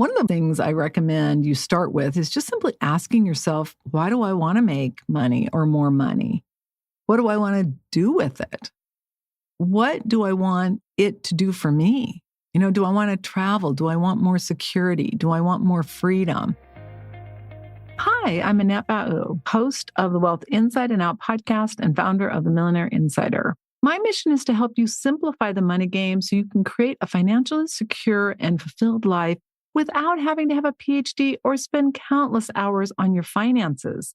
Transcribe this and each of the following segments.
One of the things I recommend you start with is just simply asking yourself, why do I want to make money or more money? What do I want to do with it? What do I want it to do for me? Do I want to travel? Do I want more security? Do I want more freedom? Hi, I'm Annette, host of the Wealth Inside and Out podcast and founder of the Millionaire Insider. My mission is to help you simplify the money game so you can create a financially secure and fulfilled life without having to have a PhD or spend countless hours on your finances.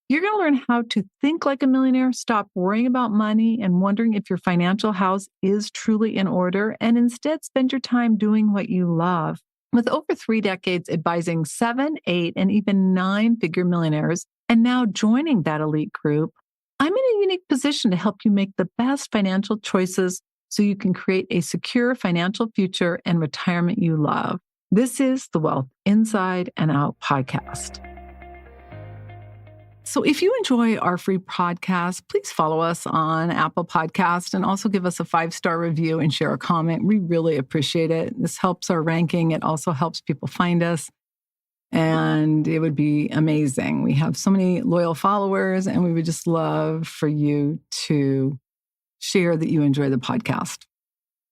You're going to learn how to think like a millionaire, stop worrying about money and wondering if your financial house is truly in order, and instead spend your time doing what you love. With over 3 decades advising 7, 8, and even 9-figure millionaires, and now joining that elite group, I'm in a unique position to help you make the best financial choices so you can create a secure financial future and retirement you love. This is the Wealth Inside and Out podcast. So if you enjoy our free podcast, please follow us on Apple Podcasts and also give us a 5-star review and share a comment. We really appreciate it. This helps our ranking. It also helps people find us. And it would be amazing. We have so many loyal followers, and we would just love for you to share that you enjoy the podcast.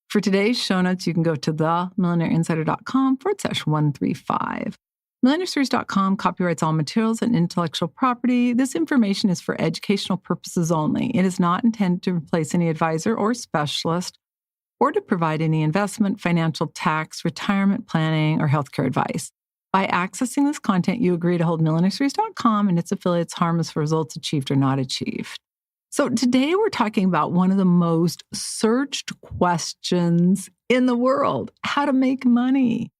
For today's show notes, you can go to themillionaireinsider.com/135. Millionaireseries.com copyrights all materials and intellectual property. This information is for educational purposes only. It is not intended to replace any advisor or specialist or to provide any investment, financial, tax, retirement planning, or healthcare advice. By accessing this content, you agree to hold millionaireseries.com and its affiliates harmless for results achieved or not achieved. So today we're talking about one of the most searched questions in the world, how to make money.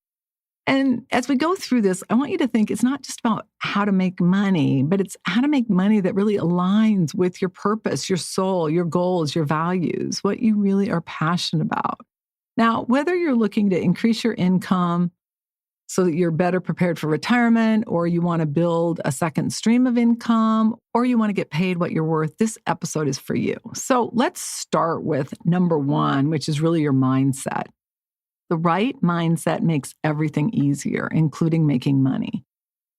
And as we go through this, I want you to think it's not just about how to make money, but it's how to make money that really aligns with your purpose, your soul, your goals, your values, what you really are passionate about. Now, whether you're looking to increase your income so that you're better prepared for retirement, or you want to build a second stream of income, or you want to get paid what you're worth, this episode is for you. So let's start with number 1, which is really your mindset. The right mindset makes everything easier, including making money.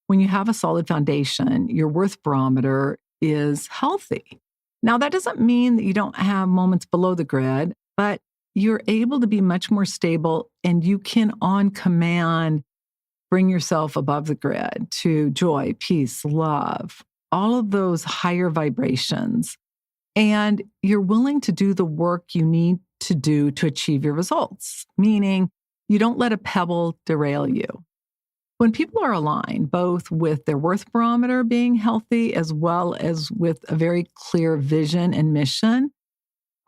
When you have a solid foundation, your worth barometer is healthy. Now, that doesn't mean that you don't have moments below the grid, but you're able to be much more stable, and you can, on command, bring yourself above the grid to joy, peace, love, all of those higher vibrations. And you're willing to do the work you need to do to achieve your results, meaning you don't let a pebble derail you. When people are aligned, both with their worth barometer being healthy as well as with a very clear vision and mission,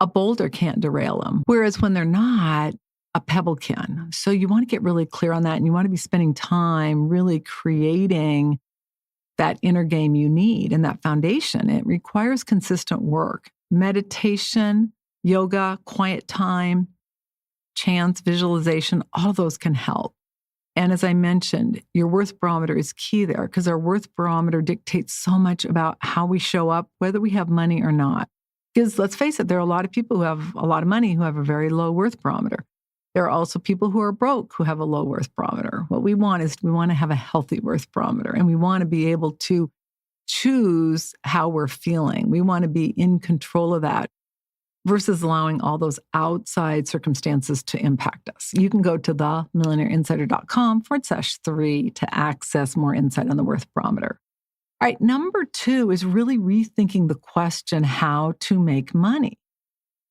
a boulder can't derail them. Whereas when they're not, a pebble can. So you want to get really clear on that, and you want to be spending time really creating that inner game you need and that foundation. It requires consistent work, meditation, yoga, quiet time, chants, visualization, all those can help. And as I mentioned, your worth barometer is key there, because our worth barometer dictates so much about how we show up, whether we have money or not. Because let's face it, there are a lot of people who have a lot of money who have a very low worth barometer. There are also people who are broke who have a low worth barometer. What we want is we want to have a healthy worth barometer, and we want to be able to choose how we're feeling. We want to be in control of that versus allowing all those outside circumstances to impact us. You can go to themillionaireinsider.com/3 to access more insight on the worth barometer. All right, number 2 is really rethinking the question, how to make money.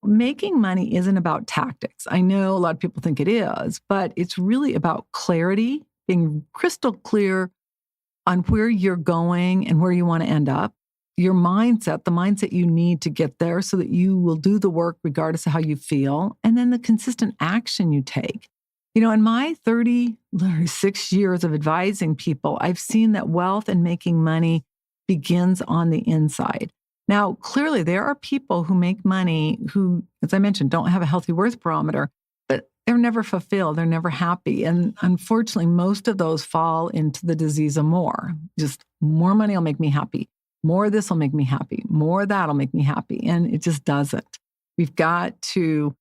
Making money isn't about tactics. I know a lot of people think it is, but it's really about clarity, being crystal clear on where you're going and where you want to end up. Your mindset, the mindset you need to get there so that you will do the work regardless of how you feel, and then the consistent action you take. In my 36 years of advising people, I've seen that wealth and making money begins on the inside. Now, clearly, there are people who make money who, as I mentioned, don't have a healthy worth barometer, but they're never fulfilled. They're never happy. And unfortunately, most of those fall into the disease of more. Just more money will make me happy. More of this will make me happy. More of that will make me happy. And it just doesn't. We've got to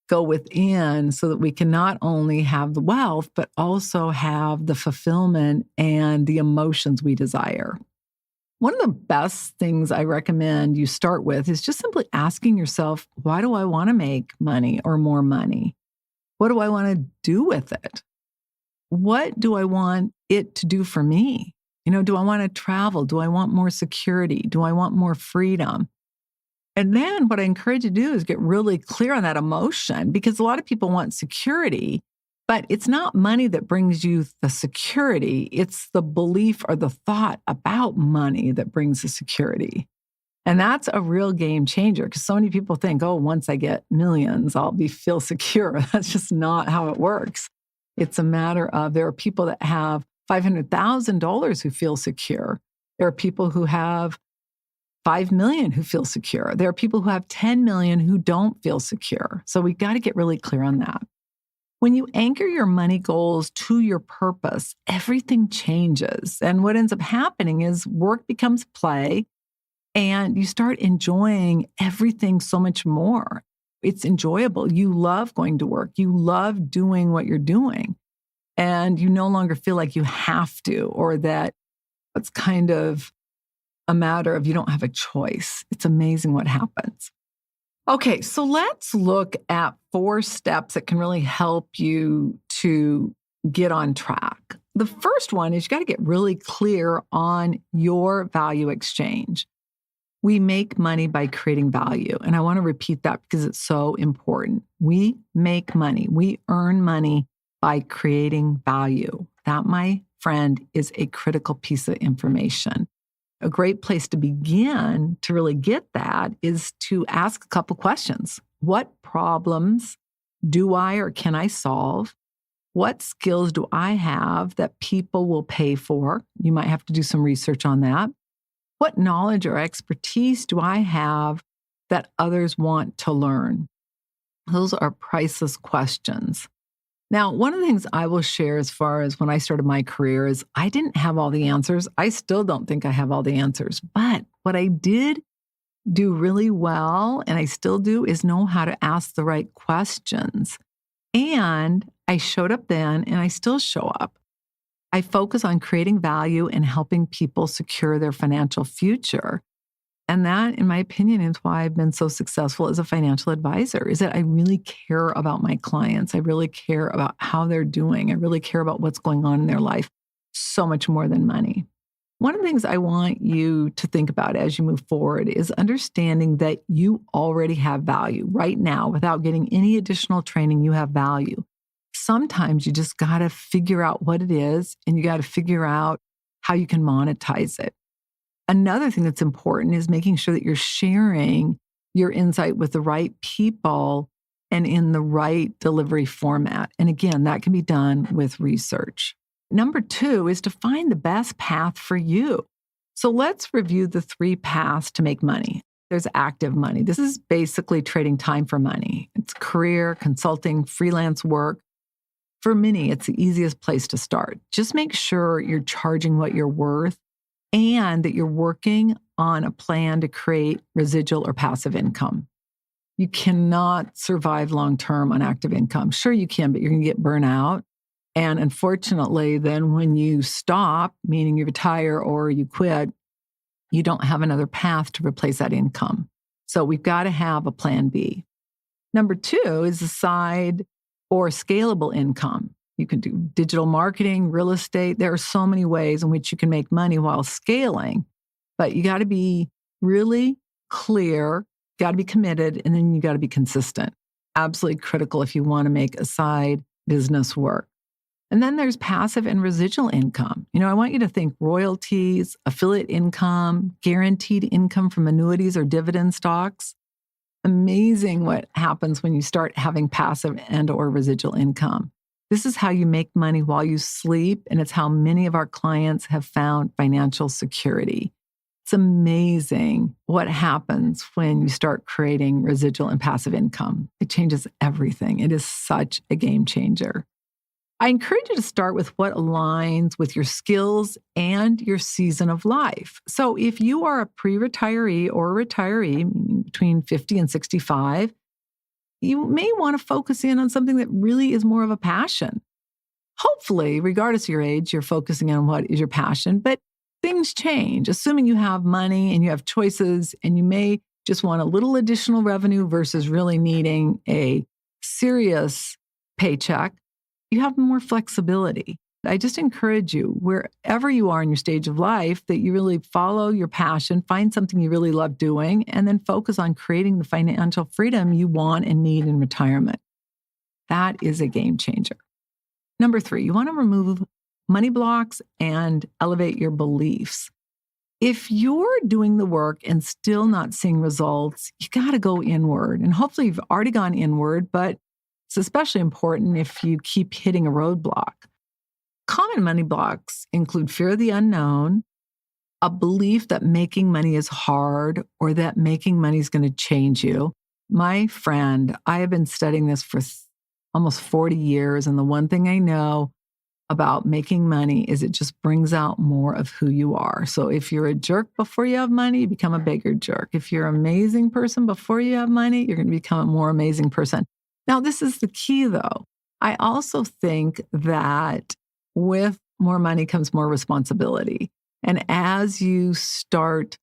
go within so that we can not only have the wealth, but also have the fulfillment and the emotions we desire. One of the best things I recommend you start with is just simply asking yourself, why do I want to make money or more money? What do I want to do with it? What do I want it to do for me? Do I want to travel? Do I want more security? Do I want more freedom? And then what I encourage you to do is get really clear on that emotion, because a lot of people want security, but it's not money that brings you the security. It's the belief or the thought about money that brings the security. And that's a real game changer, because so many people think, oh, once I get millions, I'll feel secure. That's just not how it works. It's a matter of, there are people that have $500,000 who feel secure. There are people who have 5 million who feel secure. There are people who have 10 million who don't feel secure. So we got to get really clear on that. When you anchor your money goals to your purpose, everything changes. And what ends up happening is work becomes play, and you start enjoying everything so much more. It's enjoyable. You love going to work. You love doing what you're doing. And you no longer feel like you have to, or that it's kind of a matter of you don't have a choice. It's amazing what happens. Okay, so let's look at 4 steps that can really help you to get on track. The first one is you got to get really clear on your value exchange. We make money by creating value. And I want to repeat that because it's so important. We make money. We earn money by creating value. That, my friend, is a critical piece of information. A great place to begin to really get that is to ask a couple questions. What problems do I or can I solve? What skills do I have that people will pay for? You might have to do some research on that. What knowledge or expertise do I have that others want to learn? Those are priceless questions. Now, one of the things I will share as far as when I started my career is I didn't have all the answers. I still don't think I have all the answers. But what I did do really well, and I still do, is know how to ask the right questions. And I showed up then, and I still show up. I focus on creating value and helping people secure their financial future. And that, in my opinion, is why I've been so successful as a financial advisor, is that I really care about my clients. I really care about how they're doing. I really care about what's going on in their life, so much more than money. One of the things I want you to think about as you move forward is understanding that you already have value right now. Without getting any additional training, you have value. Sometimes you just got to figure out what it is, and you got to figure out how you can monetize it. Another thing that's important is making sure that you're sharing your insight with the right people and in the right delivery format. And again, that can be done with research. Number 2 is to find the best path for you. So let's review the 3 paths to make money. There's active money. This is basically trading time for money. It's career, consulting, freelance work. For many, it's the easiest place to start. Just make sure you're charging what you're worth, and that you're working on a plan to create residual or passive income. You cannot survive long-term on active income. Sure you can, but you're going to get burnt out. And unfortunately, then when you stop, meaning you retire or you quit, you don't have another path to replace that income. So we've got to have a plan B. Number 2 is a side or scalable income. You can do digital marketing, real estate. There are so many ways in which you can make money while scaling, but you got to be really clear, got to be committed, and then you got to be consistent. Absolutely critical if you want to make a side business work. And then there's passive and residual income. I want you to think royalties, affiliate income, guaranteed income from annuities or dividend stocks. Amazing what happens when you start having passive and or residual income. This is how you make money while you sleep, and it's how many of our clients have found financial security. It's amazing what happens when you start creating residual and passive income. It changes everything. It is such a game changer. I encourage you to start with what aligns with your skills and your season of life. So if you are a pre-retiree or a retiree, meaning between 50 and 65, you may want to focus in on something that really is more of a passion. Hopefully, regardless of your age, you're focusing on what is your passion, but things change. Assuming you have money and you have choices and you may just want a little additional revenue versus really needing a serious paycheck, you have more flexibility. I just encourage you, wherever you are in your stage of life, that you really follow your passion, find something you really love doing, and then focus on creating the financial freedom you want and need in retirement. That is a game changer. Number 3, you want to remove money blocks and elevate your beliefs. If you're doing the work and still not seeing results, you got to go inward. And hopefully you've already gone inward, but it's especially important if you keep hitting a roadblock. Common money blocks include fear of the unknown, a belief that making money is hard or that making money is going to change you. My friend, I have been studying this for almost 40 years, and the one thing I know about making money is it just brings out more of who you are. So if you're a jerk before you have money, you become a bigger jerk. If you're an amazing person before you have money, you're going to become a more amazing person. Now, this is the key, though. I also think that with more money comes more responsibility. And as you start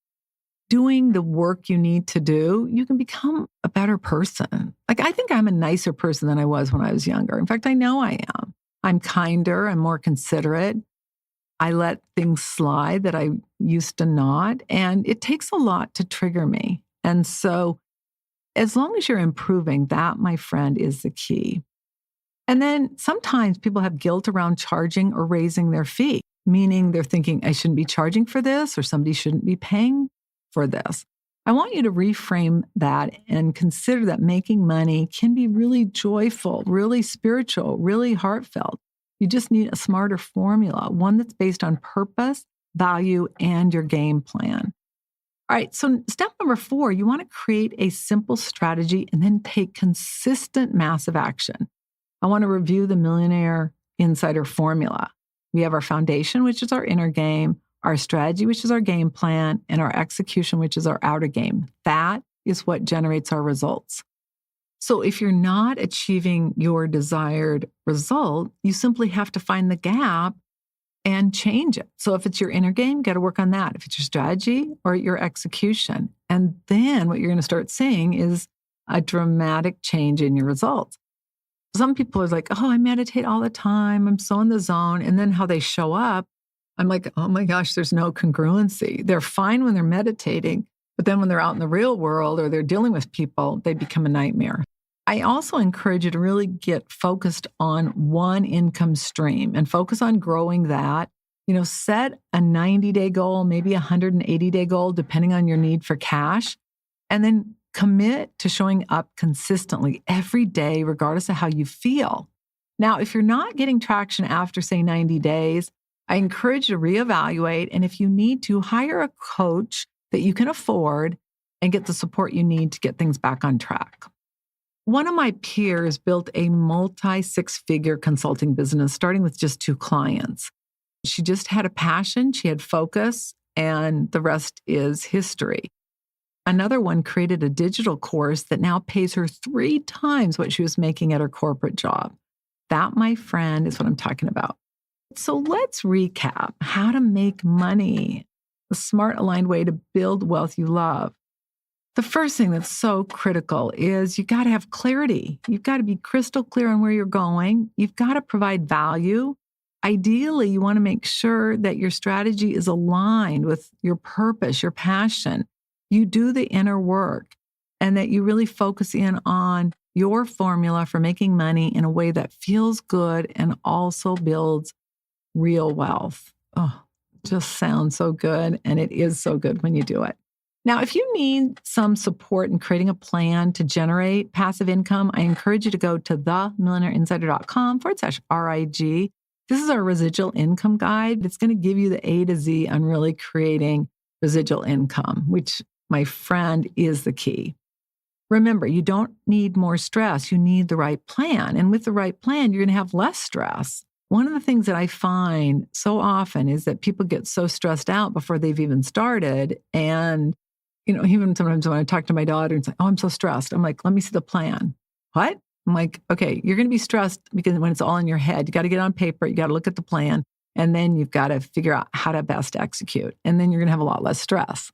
doing the work you need to do, you can become a better person. Like, I think I'm a nicer person than I was when I was younger. In fact, I know I am. I'm kinder, I'm more considerate. I let things slide that I used to not. And it takes a lot to trigger me. And so as long as you're improving, that, my friend, is the key. And then sometimes people have guilt around charging or raising their fee, meaning they're thinking, I shouldn't be charging for this, or somebody shouldn't be paying for this. I want you to reframe that and consider that making money can be really joyful, really spiritual, really heartfelt. You just need a smarter formula, one that's based on purpose, value, and your game plan. All right, so step number 4, you want to create a simple strategy and then take consistent massive action. I want to review the Millionaire Insider formula. We have our foundation, which is our inner game, our strategy, which is our game plan, and our execution, which is our outer game. That is what generates our results. So if you're not achieving your desired result, you simply have to find the gap and change it. So if it's your inner game, you got to work on that. If it's your strategy or your execution. And then what you're going to start seeing is a dramatic change in your results. Some people are like, oh, I meditate all the time. I'm so in the zone. And then how they show up, I'm like, oh my gosh, there's no congruency. They're fine when they're meditating, but then when they're out in the real world or they're dealing with people, they become a nightmare. I also encourage you to really get focused on one income stream and focus on growing that. Set a 90-day goal, maybe a 180-day goal, depending on your need for cash, and then commit to showing up consistently every day, regardless of how you feel. Now, if you're not getting traction after, say, 90 days, I encourage you to reevaluate. And if you need to, hire a coach that you can afford and get the support you need to get things back on track. One of my peers built a multi-6-figure consulting business, starting with just 2 clients. She just had a passion, she had focus, and the rest is history. Another one created a digital course that now pays her 3 times what she was making at her corporate job. That, my friend, is what I'm talking about. So let's recap how to make money, the smart, aligned way to build wealth you love. The first thing that's so critical is you got to have clarity. You've got to be crystal clear on where you're going. You've got to provide value. Ideally, you want to make sure that your strategy is aligned with your purpose, your passion. You do the inner work and that you really focus in on your formula for making money in a way that feels good and also builds real wealth. Oh, it just sounds so good. And it is so good when you do it. Now, if you need some support in creating a plan to generate passive income, I encourage you to go to themillionaireinsider.com/RIG. This is our residual income guide. It's going to give you the A to Z on really creating residual income, which, my friend, is the key. Remember, you don't need more stress. You need the right plan. And with the right plan, you're going to have less stress. One of the things that I find so often is that people get so stressed out before they've even started. And even sometimes when I talk to my daughter and say, oh, I'm so stressed. I'm like, let me see the plan. what? I'm like, okay, you're going to be stressed because when it's all in your head, you got to get on paper, you got to look at the plan, and then you've got to figure out how to best execute. And then you're going to have a lot less stress.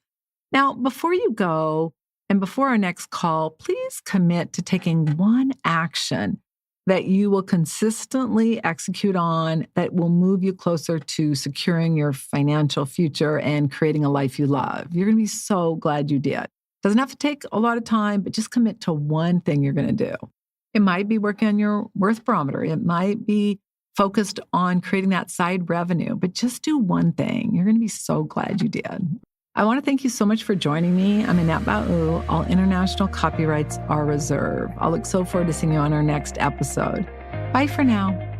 Now, before you go and before our next call, please commit to taking one action that you will consistently execute on that will move you closer to securing your financial future and creating a life you love. You're going to be so glad you did. Doesn't have to take a lot of time, but just commit to one thing you're going to do. It might be working on your worth barometer. It might be focused on creating that side revenue, but just do one thing. You're going to be so glad you did. I want to thank you so much for joining me. I'm Annette Ba'u. All international copyrights are reserved. I'll look so forward to seeing you on our next episode. Bye for now.